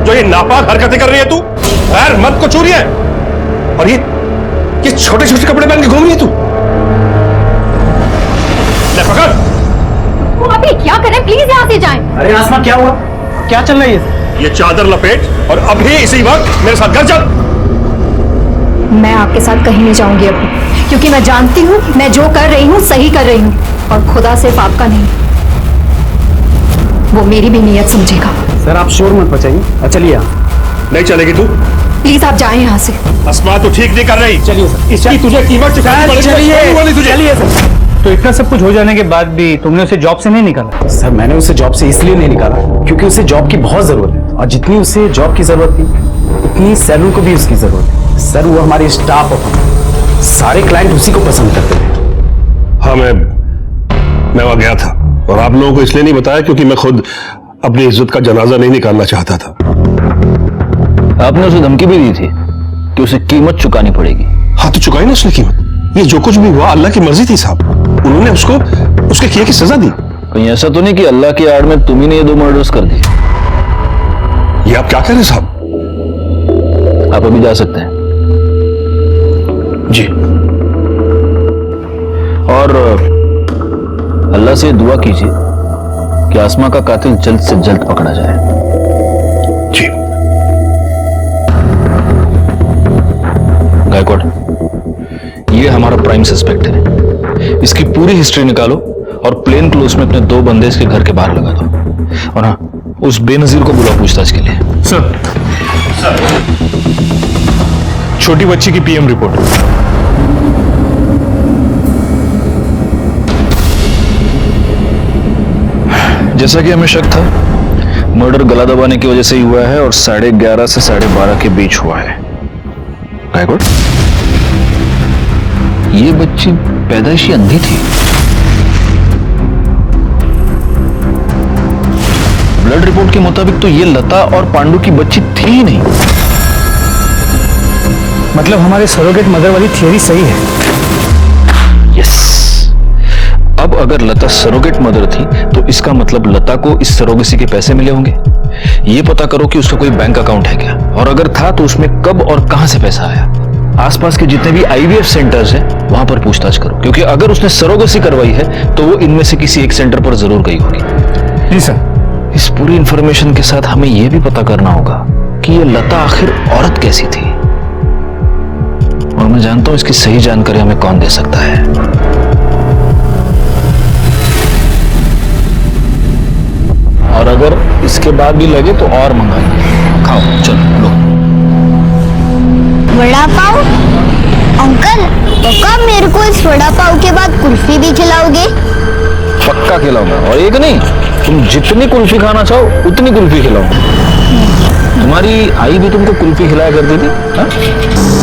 जो ये नापाक हरकतें कर रही है तू, गैर मर्द को छू रही है, और ये छोटे छोटे कपड़े पहन के घूम रही है तू। ले पकड़। वो अभी क्या करें, प्लीज यहाँ से जाएं। अरे आसमा, क्या हुआ? क्या चल रही है? ये चादर लपेट और अभी इसी वक्त मेरे साथ घर चल। मैं आपके साथ कहीं नहीं जाऊंगी अभी, क्योंकि मैं जानती हूँ मैं जो कर रही हूँ सही कर रही हूँ, और खुदा सिर्फ आपका नहीं, वो मेरी भी नीयत समझेगा। सर आप शोर मत बचाइए, चलिए आप। नहीं चलेगी तू? प्लीज आप जाएं यहाँ से। अस्मा, तू ठीक नहीं कर रही। चलिए सर। इसकी तुझे कीमत चुकानी पड़ेगी। चलिए सर। तो इतना सब कुछ हो जाने के बाद भी तुमने उसे जॉब से नहीं निकाला? सर मैंने उसे जॉब से इसलिए नहीं निकाला क्योंकि उसे जॉब की बहुत जरूरत है, और जितनी उसे जॉब की जरूरत थी उतनी सैलून को भी उसकी जरूरत है। सर वो हमारे स्टाफ और सारे क्लाइंट उसी को पसंद करते थे। हाँ, मैं वहां गया था और आप लोगों को इसलिए नहीं बताया क्योंकि मैं खुद अपनी इज्जत का जनाजा नहीं निकालना चाहता था। आपने उसे धमकी भी दी थी कि उसे कीमत चुकानी पड़ेगी। हाँ, तो चुकाई ना उसने कीमत। ये जो कुछ भी हुआ अल्लाह की मर्जी थी साहब, उन्होंने उसको उसके किए की सजा दी। कहीं ऐसा तो नहीं कि अल्लाह की आड़ में तुम ही ने ये 2 मर्डर्स कर दिए? ये आप क्या कह रहे हैं साहब? आप अभी जा सकते हैं जी। और अल्लाह से दुआ कीजिए कि आसमा का कातिल जल्द से जल्द पकड़ा जाए। जी। गायकवाड़, ये हमारा प्राइम सस्पेक्ट है। इसकी पूरी हिस्ट्री निकालो और प्लेन क्लोज में अपने 2 बंदे इसके घर के बाहर लगा दो। और हाँ, उस बेनजीर को बुलाओ पूछताछ के लिए। सर, छोटी बच्ची की पीएम रिपोर्ट। जैसा कि हमें शक था, मर्डर गला दबाने की वजह से ही हुआ है और 11:30 से 12:30 के बीच हुआ है। गायकवाड़, ये बच्ची पैदाइशी अंधी थी। ब्लड रिपोर्ट के मुताबिक तो ये लता और पांडु की बच्ची थी ही नहीं। मतलब हमारे सरोगेट मदर वाली थियरी सही है। यस। अब अगर लता सरोगेट मदर थी तो इसका मतलब लता को इस सरोगेसी के पैसे मिले होंगे। ये पता करो कि उसका कोई बैंक अकाउंट है क्या, और अगर था तो उसमें कब और कहां से पैसा आया। आसपास के जितने भी आईवीएफ सेंटर्स हैं वहां पर पूछताछ करो, क्योंकि अगर उसने सरोगेसी करवाई है तो वो इनमें से किसी एक सेंटर पर जरूर गई होगी। जी सर। इस पूरी इंफॉर्मेशन के साथ हमें यह भी पता करना होगा कि ये लता आखिर औरत कैसी थी, और मैं जानता हूं इसकी सही जानकारी हमें कौन दे सकता है। और अगर इसके बाद भी लगे तो और मंगाइए। खाओ, चलो लो। वड़ा पाव? अंकल, तो कब मेरे को इस वड़ा पाव के बाद कुल्फी भी खिलाओगे? पक्का खिलाऊंगा, और एक नहीं, तुम जितनी कुल्फी खाना चाहो उतनी कुल्फी खिलाऊंगा। तुम्हारी आई भी तुमको कुल्फी खिलाया करती थी?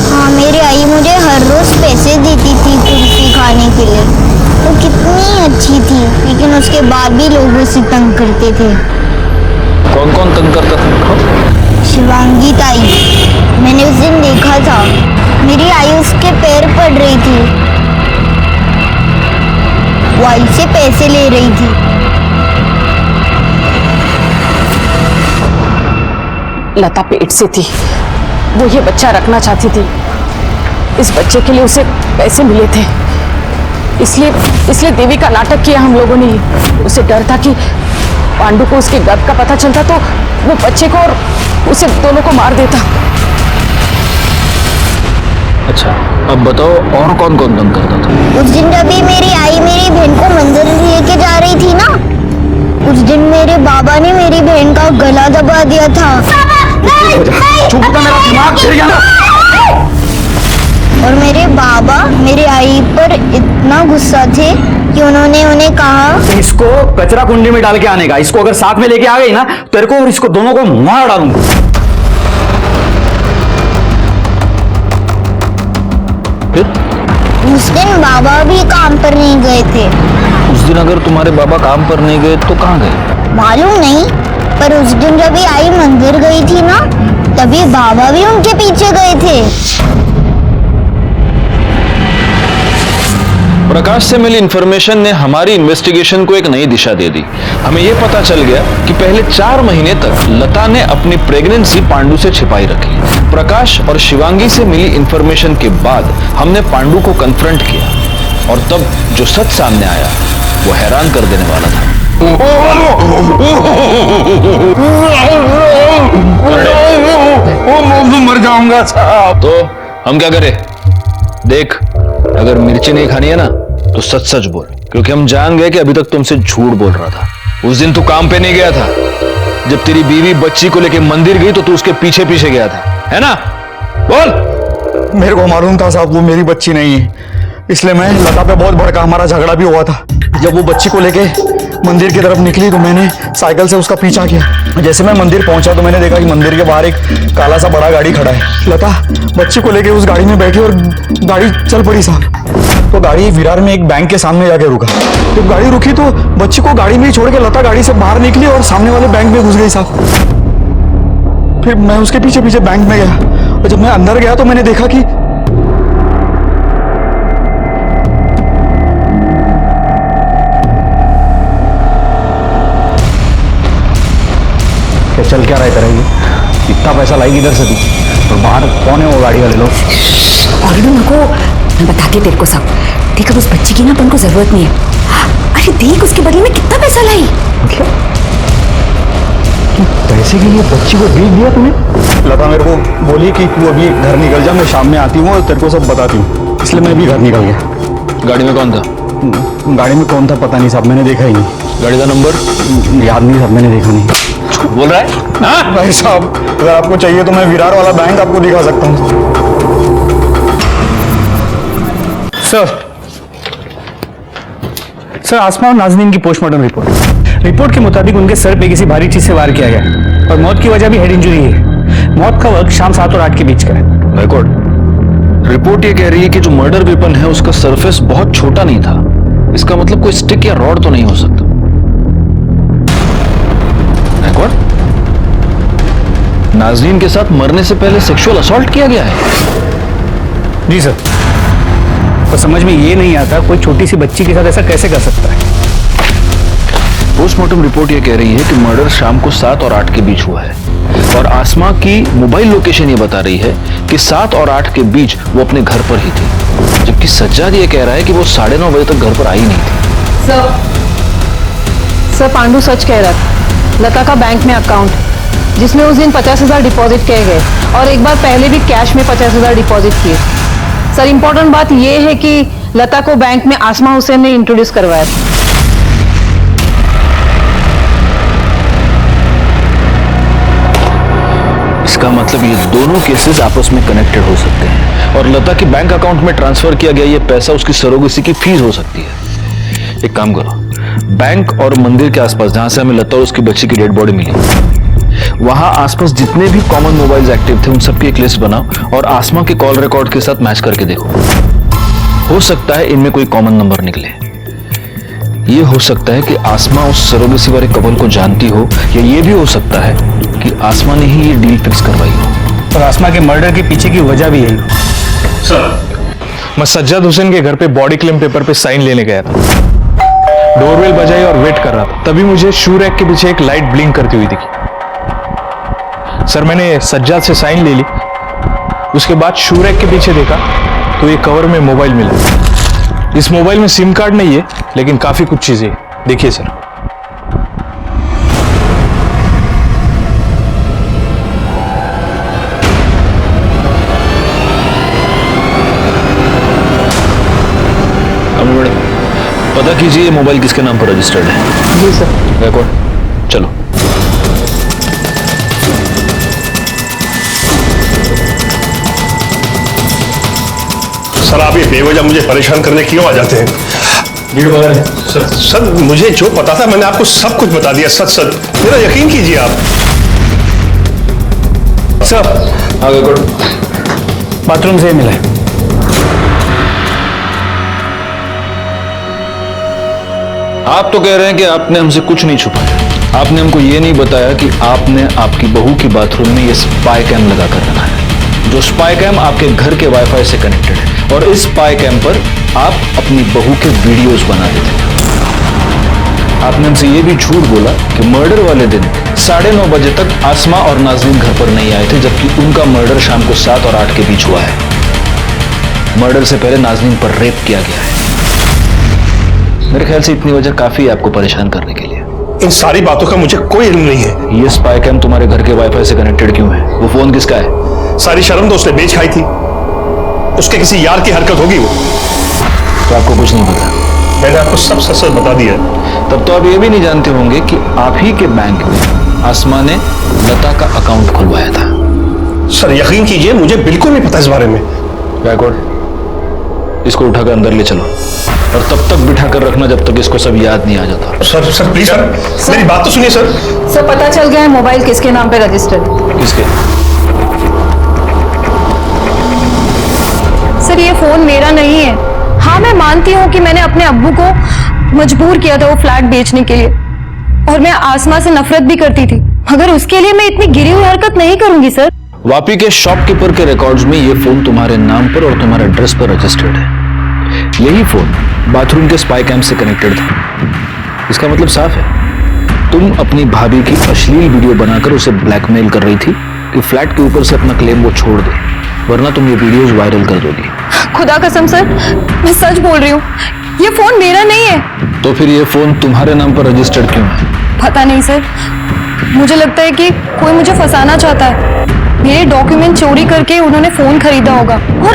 हाँ, मेरी आई मुझे हर रोज पैसे देती थी कुल्फी खाने के लिए। वो कितनी अच्छी थी, लेकिन उसके बाद भी लोग उसे तंग करते थे। कौन कौन तंग करता था? शिवांगी ताई, मैंने उस दिन देखा था, मेरी आई उसके पैर पड़ रही थी, वो आई से पैसे ले रही थी। लता पेट से थी, वो ये बच्चा रखना चाहती थी। इस बच्चे के लिए उसे पैसे मिले थे, इसलिए देवी का नाटक किया हम लोगों ने। उसे डर था कि पांडु को उसके गर्भ का पता चलता तो वो बच्चे को और उसे दोनों को मार देता। अच्छा, अब बताओ और कौन कौन तंग करता था? उस दिन जब भी मेरी आई मेरी बहन को मंदिर लेके जा रही थी ना, उस दिन मेरे बाबा ने मेरी बहन का गला दबा दिया था। चुप हो, मेरा दिमाग फिर गया ना। और मेरे बाबा मेरी आई पर इतना गुस्सा थे कि उन्होंने उन्हें कहा, इसको कचरा कुंडी में डाल के आने का। इसको अगर साथ में लेके आ गई ना, तेरे को और इसको दोनों को मार डालूंगा। उस दिन बाबा भी काम पर नहीं गए थे। उस दिन अगर तुम्हारे बाबा काम पर नहीं गए तो कहाँ गए? मालूम नहीं, पर उस दिन जब भी आई मंदिर गई थी ना, तभी बाबा भी उनके पीछे गए थे। प्रकाश से मिली इंफॉर्मेशन ने हमारी इन्वेस्टिगेशन को एक नई दिशा दे दी। हमें यह पता चल गया कि पहले 4 महीने तक लता ने अपनी प्रेगनेंसी पांडु से छिपाई रखी। प्रकाश और शिवांगी से मिली इंफॉर्मेशन के बाद हमने पांडु को कन्फ्रंट किया, और तब जो सच सामने आया वो हैरान कर देने वाला था। मर जाऊंगा साहब। तो हम क्या करें? देख, अगर मिर्ची नहीं खानी है ना तो सच सच बोल, क्योंकि हम जान गए कि अभी तक तुमसे झूठ बोल रहा था। उस दिन तू काम पे नहीं गया था। जब तेरी बीवी बच्ची को लेके मंदिर गई तो तू उसके पीछे पीछे गया था, है ना? बोल। मेरे को मालूम था साहब वो मेरी बच्ची नहीं है, इसलिए मैं लता पे बहुत भड़का। हमारा झगड़ा भी हुआ था। जब वो बच्ची को लेके मंदिर की तरफ निकली तो मैंने साइकिल से उसका पीछा किया। जैसे मैं मंदिर पहुंचा तो मैंने देखा कि मंदिर के बाहर एक काला सा बड़ा गाड़ी खड़ा है। लता बच्ची को लेके उस गाड़ी में बैठी और गाड़ी चल पड़ी साहब। तो गाड़ी विरार में एक बैंक के सामने जाके रुका। जब गाड़ी रुकी तो बच्ची को गाड़ी में ही छोड़ के लता गाड़ी से बाहर निकली और सामने वाले बैंक में घुस गई साहब। फिर मैं उसके पीछे पीछे बैंक में गया, और जब मैं अंदर गया तो मैंने देखा कि चल क्या रहा है, इतना पैसा लाएगी इधर से दी, और बाहर कौन है वो गाड़ी वाले लोग? और नको, मैं बताती तेरे को सब। देख, अब उस बच्ची की ना अपन को जरूरत नहीं है। अरे देख, उसके बदले में कितना पैसा लाई। मतलब पैसे के लिए बच्ची को बेच दिया तूने? लता मेरे को बोली कि तू अभी घर निकल जा, मैं शाम में आती हूँ और तेरे को सब बताती हूँ, इसलिए मैं भी घर निकल गया। गाड़ी में कौन था? गाड़ी में कौन था पता नहीं साहब, मैंने देखा ही नहीं। गाड़ी का नंबर याद नहीं साहब, मैंने देखा नहीं। बोल रहा है? भाई साहब, अगर आपको चाहिए तो मैं विरार वाला बैंक आपको दिखा सकता हूँ। सर, आसमा और नाज़नीन की पोस्टमार्टम रिपोर्ट के मुताबिक उनके सर पे किसी भारी चीज से वार किया गया, और मौत की वजह भी हेड इंजरी है। मौत का वक्त शाम 7 और 8 के बीच का है। रिपोर्ट ये कह रही है कि जो मर्डर वेपन है उसका सरफेस बहुत छोटा नहीं था। इसका मतलब कोई स्टिक या रॉड तो नहीं हो सकता। नाज़रीन के साथ मरने से पहले सेक्सुअल असॉल्ट किया गया है? जी सर, तो समझ में ये नहीं आता कोई छोटी सी बच्ची के साथ ऐसा कैसे कर सकता है। पोस्टमार्टम रिपोर्ट ये कह रही है कि मर्डर शाम को 7 और 8 के बीच हुआ है, और आसमा की मोबाइल लोकेशन ये बता रही है कि 7 और 8 के बीच वो अपने घर पर ही थी, जबकि सज्जाद ये कह रहा है कि वो 9:30 बजे तक घर पर आई नहीं थी। सर, पांडु सच कह रहा था। लता का बैंक में अकाउंट, जिसमें उस दिन 50,000 डिपॉजिट किए गए और एक बार पहले भी कैश में 50,000 डिपॉजिट किए। सर इम्पोर्टेंट बात यह है कि लता को बैंक में आसमा हुसैन ने इंट्रोड्यूस करवाया था। इसका मतलब ये दोनों केसेस आपस में कनेक्टेड हो सकते हैं और लता की बैंक अकाउंट में ट्रांसफर किया गया ये पैसा उसकी सरोगेसी की फीस हो सकती है। एक काम करो, बैंक और मंदिर के आसपास जहां से हमें लता और उसकी बच्ची की डेड बॉडी मिली, वहां आसपास जितने भी कॉमन मोबाइल्स एक्टिव थे उन सबकी एक लिस्ट बनाओ और आसमा के कॉल रिकॉर्ड के साथ मैच करके देखो। हो सकता है इनमें कोई कॉमन नंबर निकले। ये हो सकता है कि आसमा उस सरोगेसी वाले कपल को जानती हो या ये भी हो सकता है कि आसमा ने ही ये डील फिक्स करवाई हो। और आसमा के मर्डर के पीछे की वजह भी यही हो। सर, मैं सज्जाद हुसैन के घर पे बॉडी क्लेम पेपर पे साइन लेने गया था। डोरबेल बजाई और वेट कर रहा था, तभी मुझे शू रैक के पीछे एक लाइट ब्लिंक करती हुई दिखी। सर मैंने सज्जाद से साइन ले ली, उसके बाद शू रैक के पीछे देखा तो ये कवर में मोबाइल मिला। इस मोबाइल में सिम कार्ड नहीं है लेकिन काफी कुछ चीजें। देखिए सर, पता कीजिए ये मोबाइल किसके नाम पर रजिस्टर्ड है। जी सर। रिकॉर्ड चलो। सर आप ये बेवजह मुझे परेशान करने क्यों आ जाते हैं? सर मुझे जो पता था मैंने आपको सब कुछ बता दिया, सच सच मेरा यकीन कीजिए आप। सर आगे करो। बाथरूम से मिला है। आप तो कह रहे हैं कि आपने हमसे कुछ नहीं छुपाया। आपने हमको ये नहीं बताया कि आपने आपकी बहू की बाथरूम में ये स्पाई कैम लगा कर रखा है, जो स्पाई कैम आपके घर के वाईफाई से कनेक्टेड है और इस स्पाई कैम पर आप अपनी बहू के वीडियोस बनाते थे। आपने हमसे ये भी झूठ बोला कि मर्डर वाले दिन 9:30 बजे तक आसमा और नाज़रीन घर पर नहीं आए थे, जबकि उनका मर्डर शाम को 7 और 8 के बीच हुआ है। मर्डर से पहले नाज़रीन पर रेप किया गया है। मेरे ख्याल से इतनी वजह काफी है आपको परेशान करने के लिए। इन सारी बातों का मुझे कोई इल्म नहीं है। ये स्पाई कैम तुम्हारे घर के वाईफाई से कनेक्टेड क्यों है? वो फोन किसका है? सारी शर्म तो उसने बेच खाई थी, उसके किसी यार की हरकत होगी वो। तो आपको कुछ नहीं पता? मैंने आपको सब सच सच बता दिया। तब तो आप ये भी नहीं जानते होंगे कि आप ही के बैंक में आसमा ने लता का अकाउंट खुलवाया था। सर यकीन कीजिए मुझे बिल्कुल नहीं पता इस बारे में। बैकवर्ड, इसको उठाकर अंदर ले चलो और तब तक बिठा कर रखना जब तक इसको सब याद नहीं आ जाता। सर प्लीज सर मेरी बात तो सुनिए सर। सर पता चल गया है मोबाइल किसके नाम पे रजिस्टर्ड है। किसके? सर ये फोन मेरा नहीं है। हाँ मैं मानती हूँ कि मैंने अपने अब्बू को मजबूर किया था वो फ्लैट बेचने के लिए, और मैं आसमा से नफरत भी करती थी, मगर उसके लिए मैं इतनी गिरी हुई हरकत नहीं करूंगी सर। वापी के शॉपकीपर के रिकॉर्ड्स में ये फोन तुम्हारे नाम पर और तुम्हारे एड्रेस पर रजिस्टर्ड है। यही फोन बाथरूम के स्पाई कैम से कनेक्टेड था। इसका मतलब साफ है, तुम अपनी भाभी की अश्लील वीडियो बनाकर उसे ब्लैकमेल कर रही थी कि फ्लैट के ऊपर से अपना क्लेम वो छोड़ दे, वरना तुम ये वीडियोस वायरल कर दोगी। खुदा कसम सर मैं सच बोल रही हूँ, ये फोन मेरा नहीं है। तो फिर ये फोन तुम्हारे नाम पर रजिस्टर्ड क्यों है? पता नहीं सर, मुझे लगता है कि कोई मुझे फंसाना चाहता है। मेरे डॉक्यूमेंट चोरी करके उन्होंने फोन खरीदा होगा। और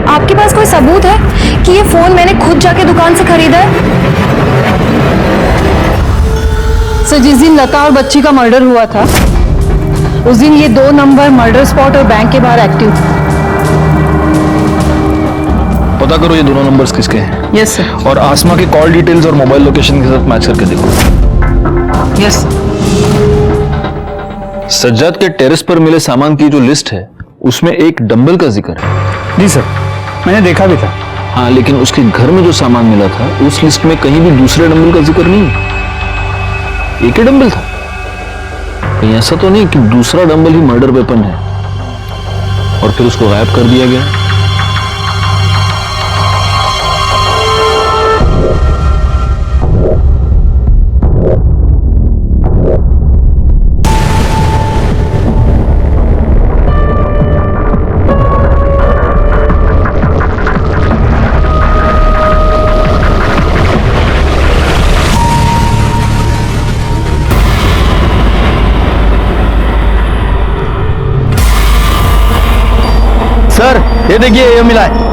आपके पास कोई सबूत है कि ये फोन मैंने खुद जाके दुकान से खरीदा है? सर जिस दिन लता और बच्ची का मर्डर हुआ था उस दिन ये 2 नंबर मर्डर स्पॉट और बैंक के बाहर एक्टिव थे। पता करो ये दोनों नंबर्स किसके हैं। Yes sir. और आसमा के कॉल डिटेल्स और मोबाइल लोकेशन के साथ मैच करके देखो। यस। सज्जाद के टेरेस पर मिले सामान की जो लिस्ट है उसमें एक डंबल का जिक्र है। जी सर, मैंने देखा भी था। हाँ, लेकिन उसके घर में जो सामान मिला था उस लिस्ट में कहीं भी दूसरे डंबल का जिक्र नहीं है। एक ही डंबल था। कहीं ऐसा तो नहीं कि दूसरा डंबल ही मर्डर वेपन है और फिर उसको गायब कर दिया गया? सर ये देखिए ये मिला है।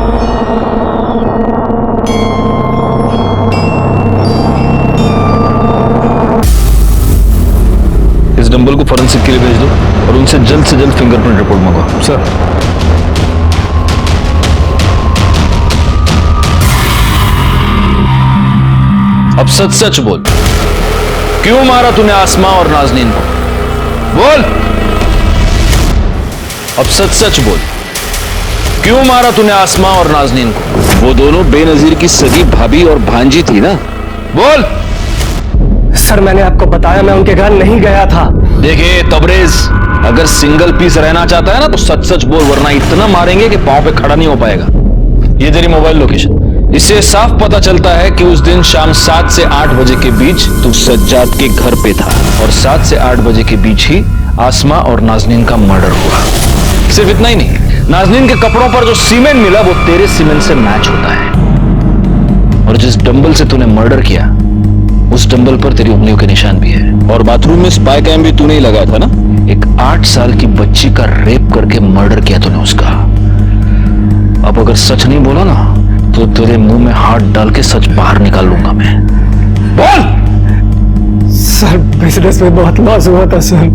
इस डंबल को फॉरेंसिक के लिए भेज दो और उनसे जल्द से जल्द फिंगरप्रिंट रिपोर्ट मंगवाओ। सर अब सच सच बोल, क्यों मारा तूने आसमा और नाजनीन को? बोल, अब सच सच बोल, क्यों मारा तूने आसमा और नाजनीन को? वो दोनों बेनजीर की सगी भाभी और भांजी थी ना? बोल। सर मैंने आपको बताया मैं उनके घर नहीं गया था। देखिए तबरेज, अगर सिंगल पीस रहना चाहता है ना तो सच सच बोल, वरना इतना मारेंगे कि पांव पे खड़ा नहीं हो पाएगा। ये तेरी मोबाइल लोकेशन, इससे साफ पता चलता है कि उस दिन शाम 7 से 8 बजे के बीच तू सज्जाद के घर पे था और 7 से 8 बजे के बीच ही आसमा और नाजनीन का मर्डर हुआ। सिर्फ इतना ही नहीं, नाजनीन के कपड़ों पर जो सीमेंट मिला वो तेरे सीमेंट से मैच होता है, और जिस डंबल से तूने मर्डर किया उस डंबल पर तेरी उंगलियों के निशान भी है। और बाथरूम में स्पाई कैम भी तूने ही लगाया था ना? एक 8 साल की बच्ची का रेप करके मर्डर किया तूने उसका। अब अगर सच नहीं बोला ना तो तेरे मुंह में हाथ डाल के सच बाहर निकाल लूंगा मैं। बोल। सर बिजनेस में बहुत लॉस हुआ था सर,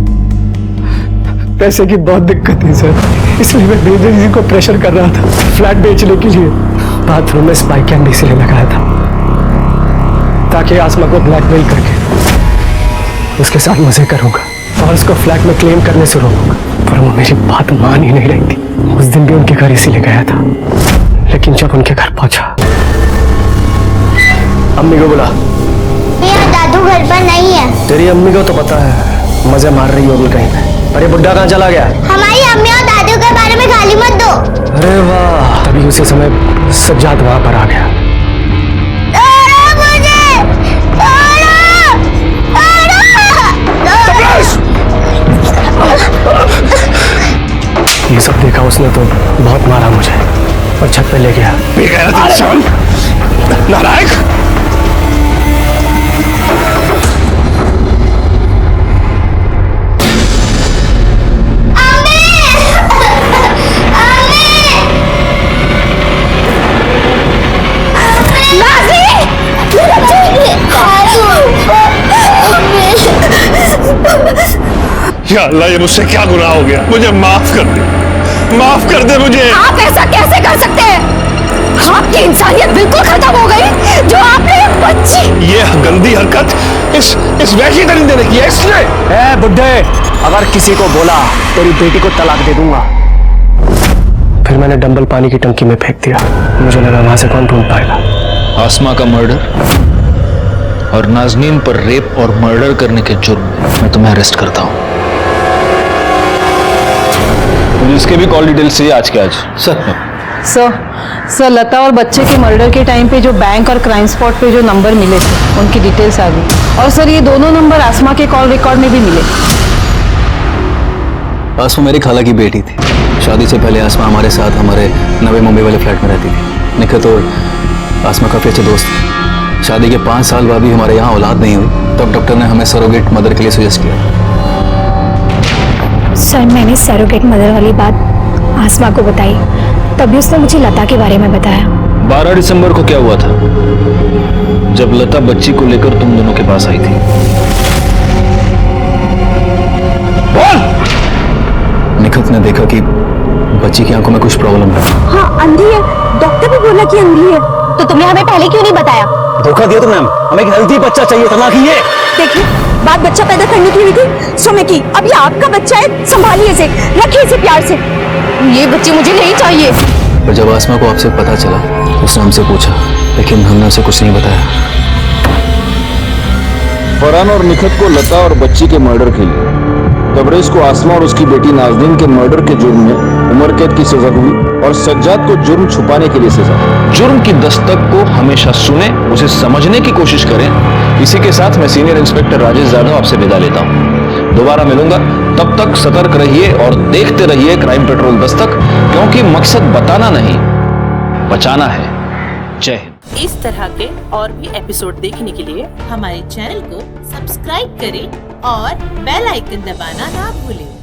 पैसे की बहुत दिक्कत थी सर, इसलिए मैं बेदर जी को प्रेशर कर रहा था फ्लैट बेचने के लिए। बाथरूम में स्पाई कैम भी इसलिए लगाया था ताकि आसमा को ब्लैकमेल करके उसके साथ मजे करूंगा और उसको फ्लैट में क्लेम करने से रोकूंगा, पर वो मेरी बात मान ही नहीं रही थी। उस दिन भी उनके घर इसीलिए गया था, लेकिन जब उनके घर पहुंचा अम्मी को बुला। दादू घर पर नहीं है। तेरी अम्मी को तो पता है मजे मार रही होगी कहीं पे, पर ये बुड्ढा कहाँ चला गया? हमारी अम्मी और दादू के बारे में गाली मत दो। अरे वाह, तभी उसी समय सज्जाद वहां पर आ गया। ये सब देखा उसने तो बहुत मारा मुझे और छत पे ले गया। नारायण, या अल्लाह, ये मुझसे क्या गुनाह हो गया? मुझे माफ कर दे, माफ कर दे मुझे। आप ऐसा कैसे कर सकते हैं? आपकी इंसानियत बिल्कुल खत्म हो गई जो आपने एक बच्ची। ये गंदी हरकत इस वैशी दरिंदे ने की है इसने। ए बुड्ढे, अगर किसी को बोला तेरी बेटी को तलाक दे दूंगा। फिर मैंने डंबल पानी की टंकी में फेंक दिया, मुझे लगा वहां से कौन ढूंढ पाएगा। आसमा का मर्डर और नाजनीन पर रेप और मर्डर करने के जुर्म में मैं तुम्हें अरेस्ट करता हूं। मुझे इसके भी कॉल डिटेल्स चाहिए आज के आज। सर लता और बच्चे के मर्डर के टाइम पे जो बैंक और क्राइम स्पॉट पे जो नंबर मिले थे उनकी डिटेल्स आ गई, और सर ये दोनों नंबर आसमा के कॉल रिकॉर्ड में भी मिले। आसमा मेरी खाला की बेटी थी। शादी से पहले आसमा हमारे साथ हमारे नवे मुंबई वाले फ्लैट में रहती थी। निखत और आसमा काफी अच्छे दोस्त थे। शादी के 5 साल बाद भी हमारे यहाँ औलाद नहीं हुई, तब डॉक्टर ने हमें सरोगेट मदर के लिए सजेस्ट किया। सर मैंने सरोगेट मदर वाली बात आसमा को बताई, तभी उसने मुझे लता के बारे में बताया। 12 दिसंबर को क्या हुआ था जब लता बच्ची को लेकर तुम दोनों के पास आई थी? बोल। निखत ने देखा कि बच्ची की आंखों में कुछ प्रॉब्लम है। हाँ अंधी है, डॉक्टर भी बोला कि अंधी है। तो तुमने हमें पहले क्यों नहीं बताया? धोखा दिया तो मैम, हमें एक हेल्दी बच्चा चाहिए था ना कि ये। देखिए बात बच्चा पैदा करने की हुई थी सुमे की, अब ये आपका बच्चा है, संभालिए इसे, रखिए इसे प्यार से। ये बच्चे मुझे नहीं चाहिए। पर जब आसमा को आपसे पता चला उसने हमसे पूछा, लेकिन हमने उसे कुछ नहीं बताया। फरहान और निखत को लता और बच्ची के मर्डर के लिए, तबरेज को आसमा और उसकी बेटी नाजनीन के मर्डर के जुर्म में उम्र कैद की सजा हुई और सज्जाद को जुर्म छुपाने के लिए सजा। जुर्म की दस्तक को हमेशा सुने, उसे समझने की कोशिश करें। इसी के साथ मैं सीनियर इंस्पेक्टर राजेश यादव आपसे विदा लेता हूं। दोबारा मिलूंगा, तब तक सतर्क रहिए और देखते रहिए क्राइम पेट्रोल दस्तक, क्योंकि मकसद बताना नहीं बचाना है। जय हिंद। इस तरह के और भी एपिसोड देखने के लिए हमारे चैनल को सब्सक्राइब करें और बेल आइकन दबाना ना भूलें।